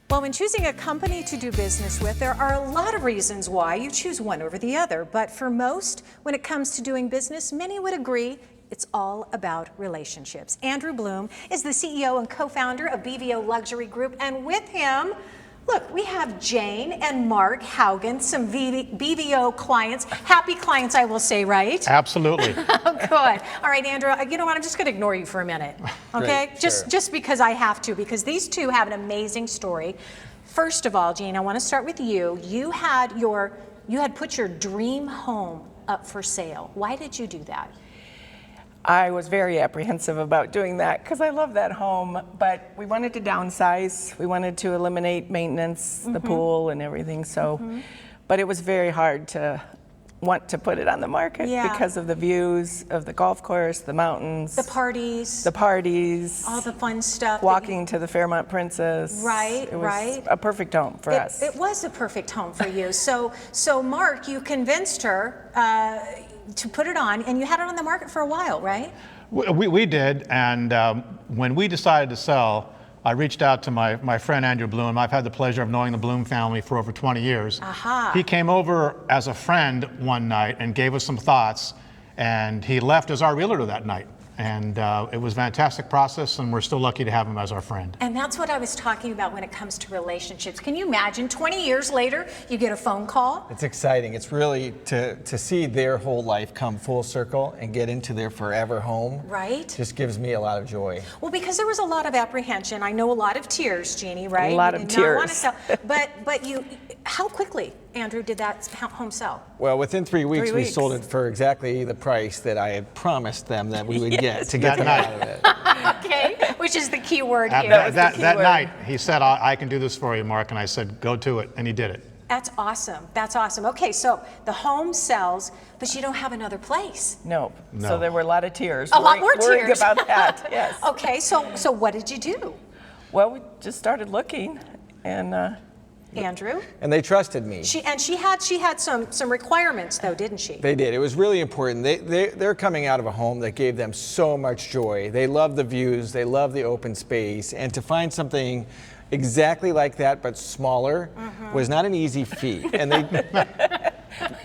Well, when choosing a company to do business with, there are a lot of reasons why you choose one over the other. But for most, when it comes to doing business, many would agree it's all about relationships. Andrew Bloom is the CEO and co-founder of BVO Luxury Group, and with him, look, we have Jane and Mark Haugen, some BVO clients, happy clients, I will say, right? Absolutely. Oh, good. All right, Andrew, you know what? I'm just going to ignore you for a minute, okay? Great, just because I have to, because these two have an amazing story. First of all, Jane, I want to start with you. You had put your dream home up for sale. Why did you do that? I was very apprehensive about doing that because I love that home, but we wanted to downsize. We wanted to eliminate maintenance, the pool and everything. So, but it was very hard to want to put it on the market because of the views of the golf course, the mountains, the parties, all the fun stuff, walking to the Fairmont Princess. Right, it was a perfect home for us. It was a perfect home for you. So Mark, you convinced her to put it on, and you had it on the market for a while, right? We did, and when we decided to sell, I reached out to my friend Andrew Bloom. I've had the pleasure of knowing the Bloom family for over 20 years. He came over as a friend one night and gave us some thoughts, and he left as our realtor that night. And it was a fantastic process, and we're still lucky to have him as our friend. And that's what I was talking about when it comes to relationships. Can you imagine 20 years later, you get a phone call? It's exciting. It's really to see their whole life come full circle and get into their forever home. Right. Just gives me a lot of joy. Well, because there was a lot of apprehension. I know a lot of tears, Jeannie, right? A lot of tears. Want to sell. But you, how quickly, Andrew, did that home sell? Well, within 3 weeks, we sold it for exactly the price that I had promised them that we would get to get them out of it. Okay, which is the key word here. That night, he said, I can do this for you, Mark, and I said, go to it, and he did it. That's awesome. That's awesome. Okay, so the home sells, but you don't have another place. No. So there were a lot of tears. A lot more tears. Worried about that, yes. Okay, so what did you do? Well, we just started looking, and Andrew? And they trusted me. She had some requirements, though, didn't she? They did. It was really important. They're coming out of a home that gave them so much joy. They love the views. They love the open space. And to find something exactly like that but smaller was not an easy feat. And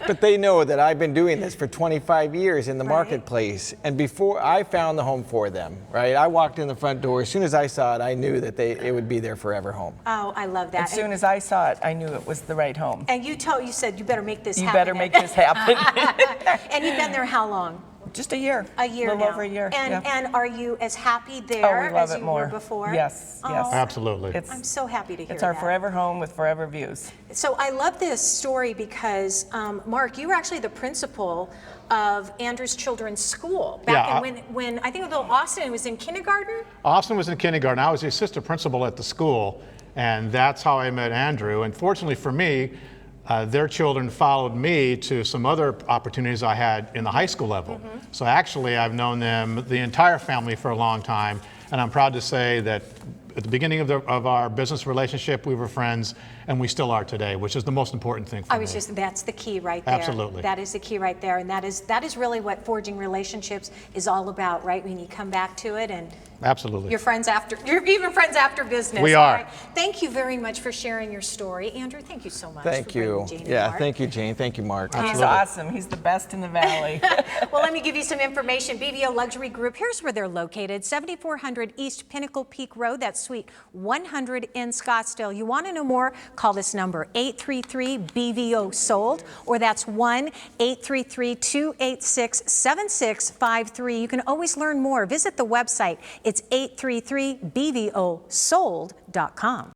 but they know that I've been doing this for 25 years in the marketplace. And before I found the home for them, right? I walked in the front door. As soon as I saw it, I knew that it would be their forever home. Oh, I love that. As soon as I saw it, I knew it was the right home. And you said you better make this happen. You better make this happen. And you've been there how long? Just a year. A year now. A now. little over a year. And are you as happy there as you were before? Yes, yes. Absolutely. I'm so happy to hear that. It's our forever home with forever views. So I love this story because, Mark, you were actually the principal of Andrew's children's school back when I think little Austin was in kindergarten? Austin was in kindergarten. I was the assistant principal at the school, and that's how I met Andrew. And fortunately for me, their children followed me to some other opportunities I had in the high school level. So actually, I've known them, the entire family, for a long time, and I'm proud to say that at the beginning of our business relationship, we were friends, and we still are today, which is the most important thing for me. That's the key right there. Absolutely. That is the key right there, and that is really what forging relationships is all about, right? When you come back to it and absolutely. You're even friends after business. We are. Right. Thank you very much for sharing your story. Andrew, thank you so much. Thank you. Jane and Yeah, Mark. thank you, Jane. Thank you, Mark. He's awesome. He's the best in the valley. Well, let me give you some information. BVO Luxury Group, here's where they're located, 7400 East Pinnacle Peak Road. That's Suite 100 in Scottsdale. You want to know more? Call this number, 833-BVO-SOLD, or that's 1-833-286-7653. You can always learn more. Visit the website. It's 833-BVOSOLD.com.